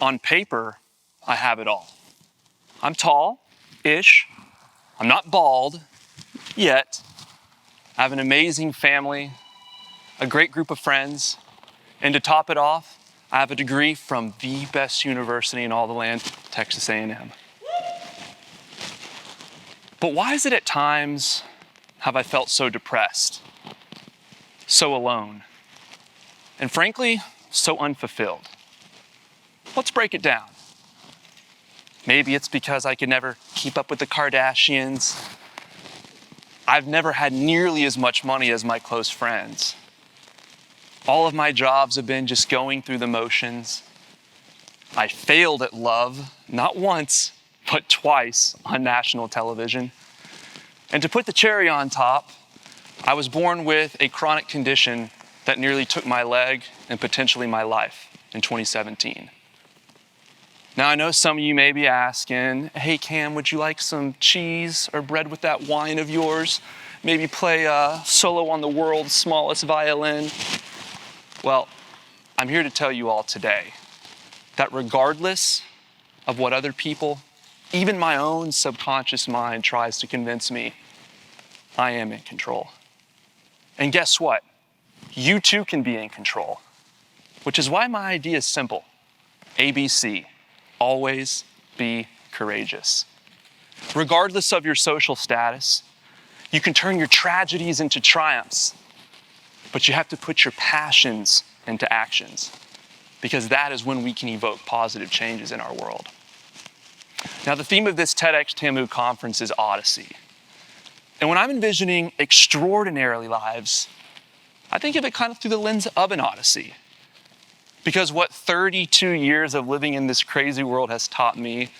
on paper, I have it all. I'm tall-ish. I'm not bald yet. I have an amazing family, a great group of friends, and to top it off, I have a degree from the best university in all the land, Texas A&M. But why is it at times have I felt so depressed, so alone, and frankly, so unfulfilled? Let's break it down. Maybe it's because I could never keep up with the Kardashians. I've never had nearly as much money as my close friends. All of my jobs have been just going through the motions. I failed at love, not once, but twice on national television. And to put the cherry on top, I was born with a chronic condition that nearly took my leg and potentially my life in 2017. Now, I know some of you may be asking, hey, Cam, would you like some cheese or bread with that wine of yours? Maybe play a solo on the world's smallest violin? Well, I'm here to tell you all today that regardless of what other people, even my own subconscious mind tries to convince me, I am in control. And guess what? You too can be in control, which is why my idea is simple. ABC. Always be courageous. Regardless of your social status, you can turn your tragedies into triumphs, but you have to put your passions into actions, because that is when we can evoke positive changes in our world. Now, the theme of this TEDxTAMU conference is Odyssey. And when I'm envisioning extraordinary lives, I think of it kind of through the lens of an Odyssey. Because what 32 years of living in this crazy world has taught me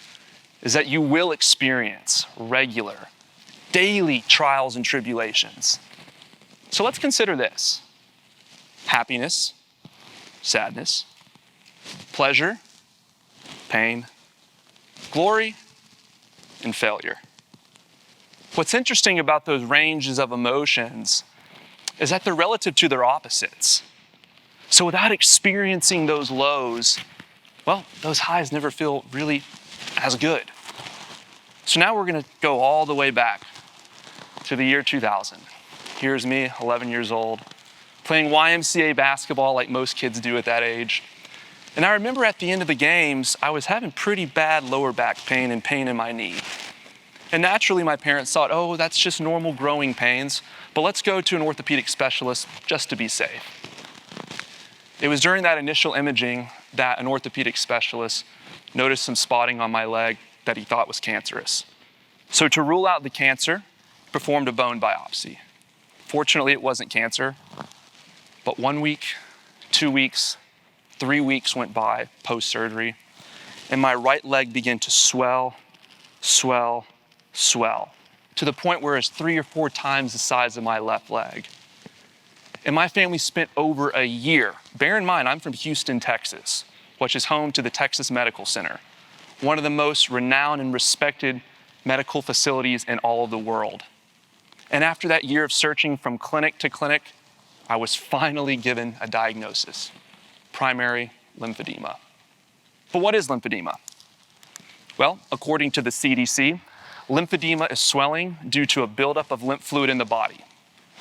is that you will experience regular, daily trials and tribulations. So let's consider this: happiness, sadness, pleasure, pain, glory, and failure. What's interesting about those ranges of emotions is that they're relative to their opposites. So without experiencing those lows, well, those highs never feel really as good. So now we're going to go all the way back to the year 2000. Here's me, 11 years old, playing YMCA basketball like most kids do at that age. And I remember at the end of the games, I was having pretty bad lower back pain and pain in my knee. And naturally, my parents thought, oh, that's just normal growing pains, but let's go to an orthopedic specialist just to be safe. It was during that initial imaging that an orthopedic specialist noticed some spotting on my leg that he thought was cancerous. So to rule out the cancer, he performed a bone biopsy. Fortunately, it wasn't cancer, but 1 week, 2 weeks, 3 weeks went by post-surgery, and my right leg began to swell, to the point where it's 3 or 4 times the size of my left leg. And my family spent over a year. Bear in mind, I'm from Houston, Texas, which is home to the Texas Medical Center, one of the most renowned and respected medical facilities in all of the world. And after that year of searching from clinic to clinic, I was finally given a diagnosis: primary lymphedema. But what is lymphedema? Well, according to the CDC, lymphedema is swelling due to a buildup of lymph fluid in the body.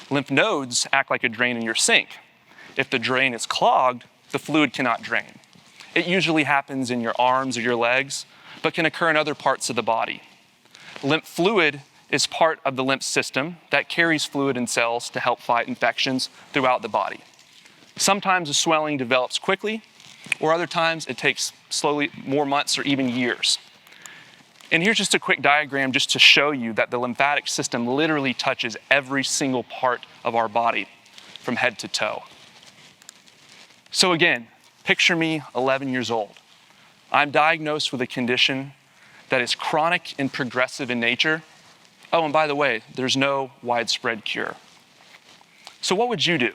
Lymph nodes act like a drain in your sink. If the drain is clogged, the fluid cannot drain. It usually happens in your arms or your legs, but can occur in other parts of the body. Lymph fluid is part of the lymph system that carries fluid and cells to help fight infections throughout the body. Sometimes the swelling develops quickly, or other times it takes slowly more months or even years. And here's just a quick diagram just to show you that the lymphatic system literally touches every single part of our body from head to toe. So again, picture me 11 years old. I'm diagnosed with a condition that is chronic and progressive in nature. Oh, and by the way, there's no widespread cure. So what would you do?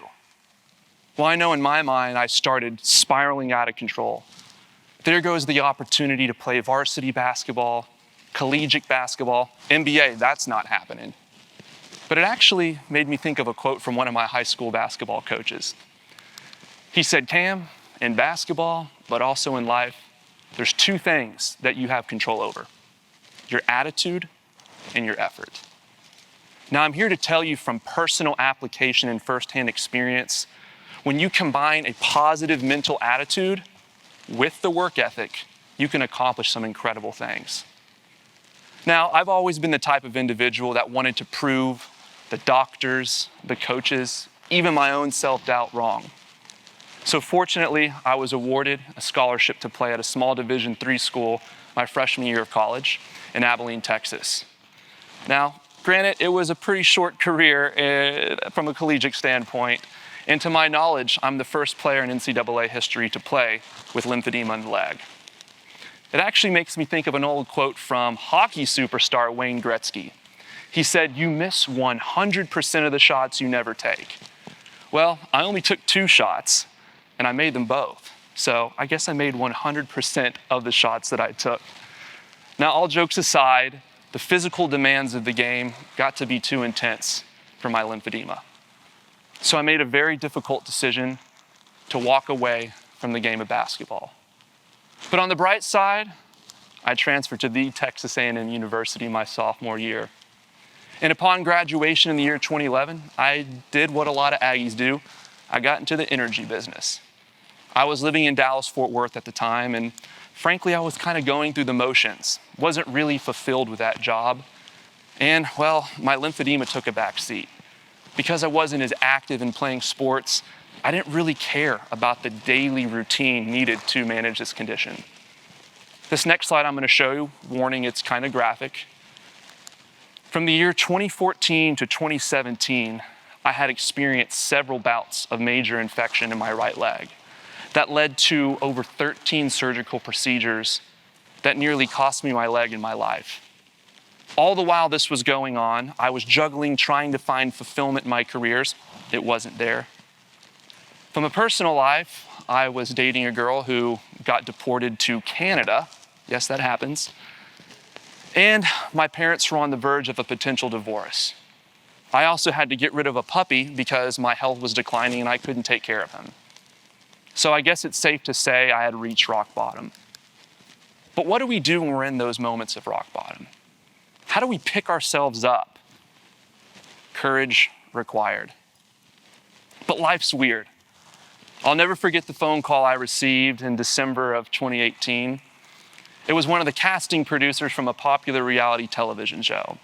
Well, I know in my mind, I started spiraling out of control. There goes the opportunity to play varsity basketball, collegiate basketball, NBA, that's not happening. But it actually made me think of a quote from one of my high school basketball coaches. He said, Cam, in basketball, but also in life, there's two things that you have control over: your attitude and your effort. Now, I'm here to tell you from personal application and firsthand experience, when you combine a positive mental attitude with the work ethic, you can accomplish some incredible things. Now, I've always been the type of individual that wanted to prove the doctors, the coaches, even my own self-doubt wrong. So fortunately, I was awarded a scholarship to play at a small Division III school my freshman year of college in Abilene, Texas. Now, granted, it was a pretty short career from a collegiate standpoint, and to my knowledge, I'm the first player in NCAA history to play with lymphedema in the leg. It actually makes me think of an old quote from hockey superstar Wayne Gretzky. He said, "You miss 100% of the shots you never take." Well, I only took 2 shots, and I made them both. So I guess I made 100% of the shots that I took. Now, all jokes aside, the physical demands of the game got to be too intense for my lymphedema. So I made a very difficult decision to walk away from the game of basketball. But on the bright side, I transferred to the Texas A&M University my sophomore year. And upon graduation in the year 2011, I did what a lot of Aggies do. I got into the energy business. I was living in Dallas-Fort Worth at the time, and frankly, I was kind of going through the motions. Wasn't really fulfilled with that job. And, well, my lymphedema took a back seat. Because I wasn't as active in playing sports, I didn't really care about the daily routine needed to manage this condition. This next slide I'm going to show you, warning, it's kind of graphic. From the year 2014 to 2017, I had experienced several bouts of major infection in my right leg that led to over 13 surgical procedures that nearly cost me my leg and my life. All the while this was going on, I was juggling trying to find fulfillment in my careers. It wasn't there. From a personal life, I was dating a girl who got deported to Canada. Yes, that happens. And my parents were on the verge of a potential divorce. I also had to get rid of a puppy because my health was declining and I couldn't take care of him. So I guess it's safe to say I had reached rock bottom. But what do we do when we're in those moments of rock bottom? How do we pick ourselves up? Courage required. But life's weird. I'll never forget the phone call I received in December of 2018. It was one of the casting producers from a popular reality television show.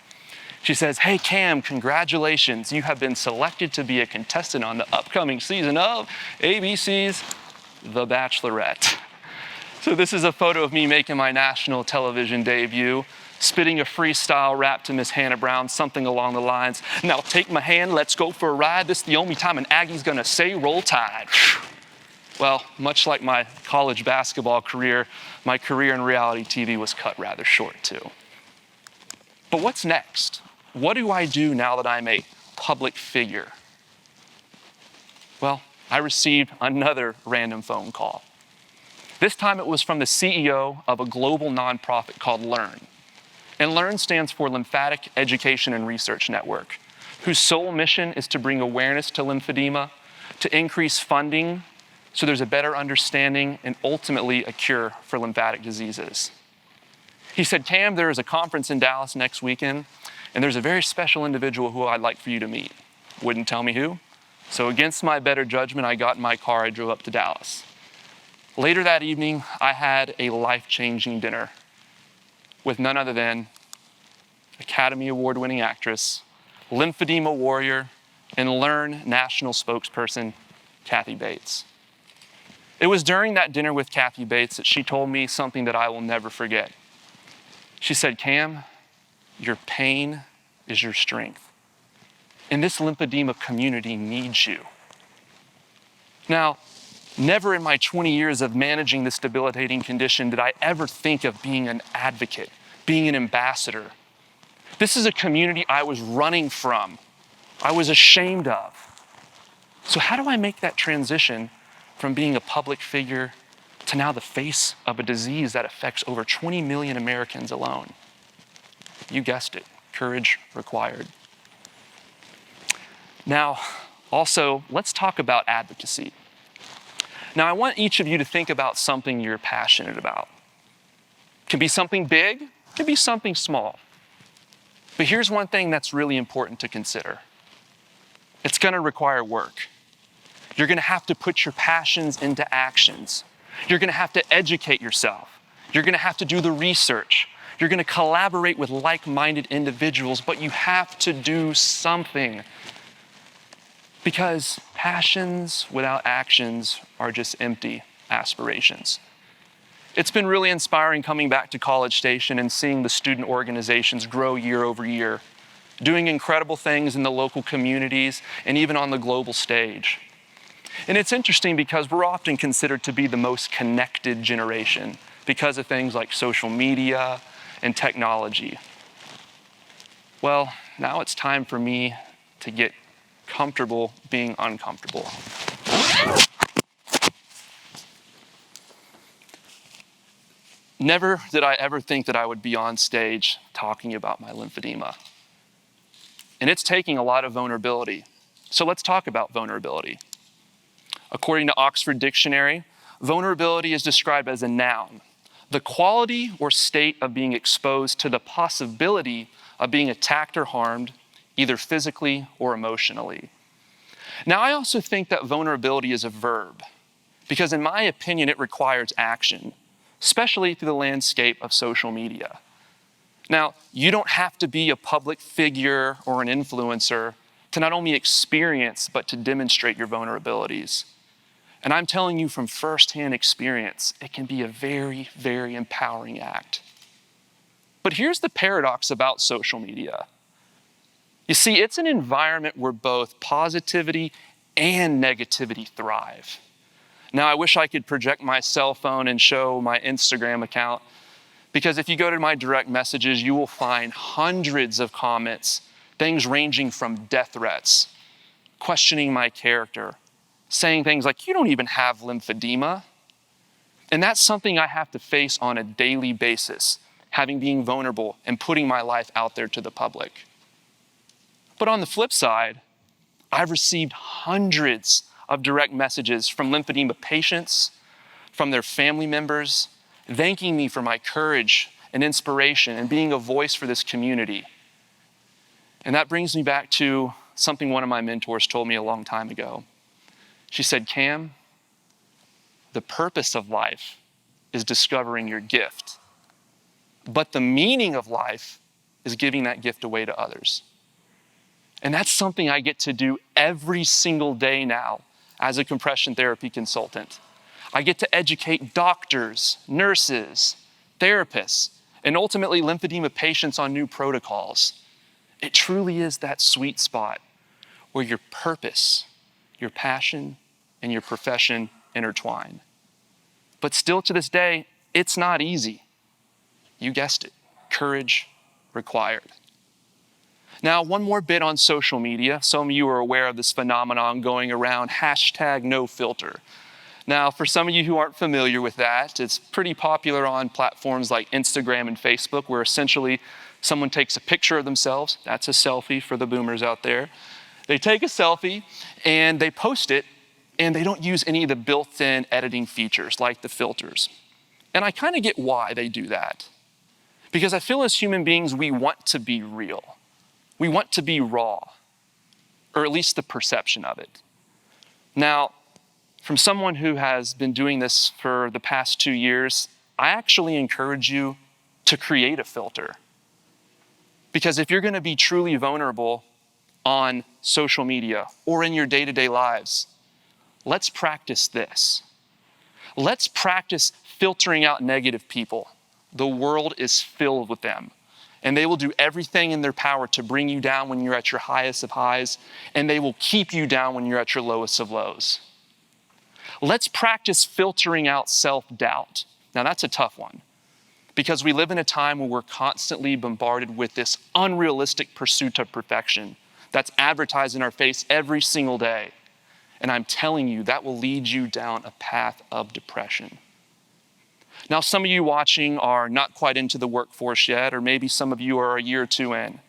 She says, "Hey Cam, congratulations. You have been selected to be a contestant on the upcoming season of ABC's The Bachelorette." So this is a photo of me making my national television debut, spitting a freestyle rap to Miss Hannah Brown, something along the lines, "Now take my hand, let's go for a ride. This is the only time an Aggie's gonna say roll tide." Well, much like my college basketball career, my career in reality TV was cut rather short too. But what's next? What do I do now that I'm a public figure? Well, I received another random phone call. This time it was from the CEO of a global nonprofit called LEARN. And LEARN stands for Lymphatic Education and Research Network, whose sole mission is to bring awareness to lymphedema, to increase funding so there's a better understanding and ultimately a cure for lymphatic diseases. He said, "Cam, there is a conference in Dallas next weekend, and there's a very special individual who I'd like for you to meet." Wouldn't tell me who. So against my better judgment, I got in my car, I drove up to Dallas. Later that evening, I had a life-changing dinner with none other than Academy Award-winning actress, lymphedema warrior, and LEARN national spokesperson, Kathy Bates. It was during that dinner with Kathy Bates that she told me something that I will never forget. She said, "Cam, your pain is your strength. And this lymphedema community needs you." Now, never in my 20 years of managing this debilitating condition did I ever think of being an advocate, being an ambassador. This is a community I was running from, I was ashamed of. So how do I make that transition from being a public figure to now the face of a disease that affects over 20 million Americans alone? You guessed it, courage required. Now, also, let's talk about advocacy. Now, I want each of you to think about something you're passionate about. It can be something big, it can be something small. But here's one thing that's really important to consider. It's gonna require work. You're gonna have to put your passions into actions. You're gonna have to educate yourself. You're gonna have to do the research. You're gonna collaborate with like-minded individuals, but you have to do something. Because passions without actions are just empty aspirations. It's been really inspiring coming back to College Station and seeing the student organizations grow year over year, doing incredible things in the local communities and even on the global stage. And it's interesting because we're often considered to be the most connected generation because of things like social media and technology. Well, now it's time for me to get comfortable being uncomfortable. Never did I ever think that I would be on stage talking about my lymphedema. And it's taking a lot of vulnerability. So let's talk about vulnerability. According to Oxford Dictionary, vulnerability is described as a noun, the quality or state of being exposed to the possibility of being attacked or harmed, either physically or emotionally. Now, I also think that vulnerability is a verb, because in my opinion, it requires action, especially through the landscape of social media. Now, you don't have to be a public figure or an influencer to not only experience, but to demonstrate your vulnerabilities. And I'm telling you from firsthand experience, it can be a very, very empowering act. But here's the paradox about social media. You see, it's an environment where both positivity and negativity thrive. Now, I wish I could project my cell phone and show my Instagram account, because if you go to my direct messages, you will find hundreds of comments, things ranging from death threats, questioning my character, saying things like, "You don't even have lymphedema." And that's something I have to face on a daily basis, having being vulnerable and putting my life out there to the public. But on the flip side, I've received hundreds of direct messages from lymphedema patients, from their family members, thanking me for my courage and inspiration and being a voice for this community. And that brings me back to something one of my mentors told me a long time ago. She said, "Cam, the purpose of life is discovering your gift, but the meaning of life is giving that gift away to others." And that's something I get to do every single day now as a compression therapy consultant. I get to educate doctors, nurses, therapists, and ultimately lymphedema patients on new protocols. It truly is that sweet spot where your purpose, your passion, and your profession intertwine. But still to this day, it's not easy. You guessed it, courage required. Now, one more bit on social media. Some of you are aware of this phenomenon going around, #NoFilter. Now, for some of you who aren't familiar with that, it's pretty popular on platforms like Instagram and Facebook, where essentially someone takes a picture of themselves. That's a selfie for the boomers out there. They take a selfie and they post it, and they don't use any of the built-in editing features like the filters. And I kind of get why they do that. Because I feel as human beings, we want to be real. We want to be raw, or at least the perception of it. Now, from someone who has been doing this for the past 2 years, I actually encourage you to create a filter. Because if you're going to be truly vulnerable on social media or in your day-to-day lives, let's practice this. Let's practice filtering out negative people. The world is filled with them. And they will do everything in their power to bring you down when you're at your highest of highs, and they will keep you down when you're at your lowest of lows. Let's practice filtering out self-doubt. Now, that's a tough one, because we live in a time where we're constantly bombarded with this unrealistic pursuit of perfection that's advertised in our face every single day. And I'm telling you, that will lead you down a path of depression. Now, some of you watching are not quite into the workforce yet, or maybe some of you are a year or two in.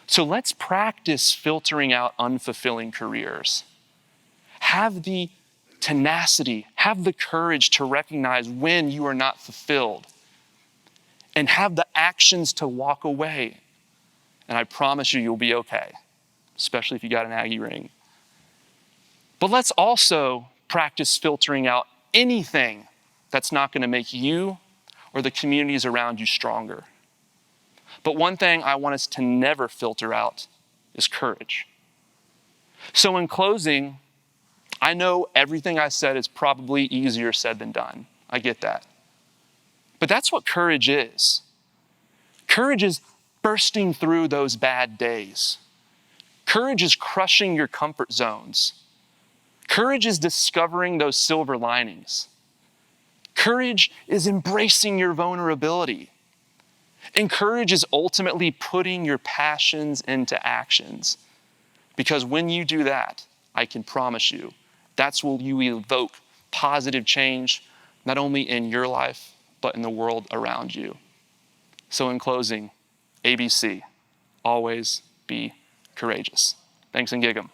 So let's practice filtering out unfulfilling careers. Have the tenacity, have the courage to recognize when you are not fulfilled. and have the actions to walk away. And I promise you, you'll be okay, especially if you got an Aggie ring. But let's also practice filtering out anything that's not going to make you or the communities around you stronger. But one thing I want us to never filter out is courage. So in closing, I know everything I said is probably easier said than done. I get that. But that's what courage is. Courage is bursting through those bad days. Courage is crushing your comfort zones. Courage is discovering those silver linings. Courage is embracing your vulnerability. And courage is ultimately putting your passions into actions. Because when you do that, I can promise you, that's when you evoke positive change, not only in your life, but in the world around you. So in closing, ABC, always be courageous. Thanks and gig 'em.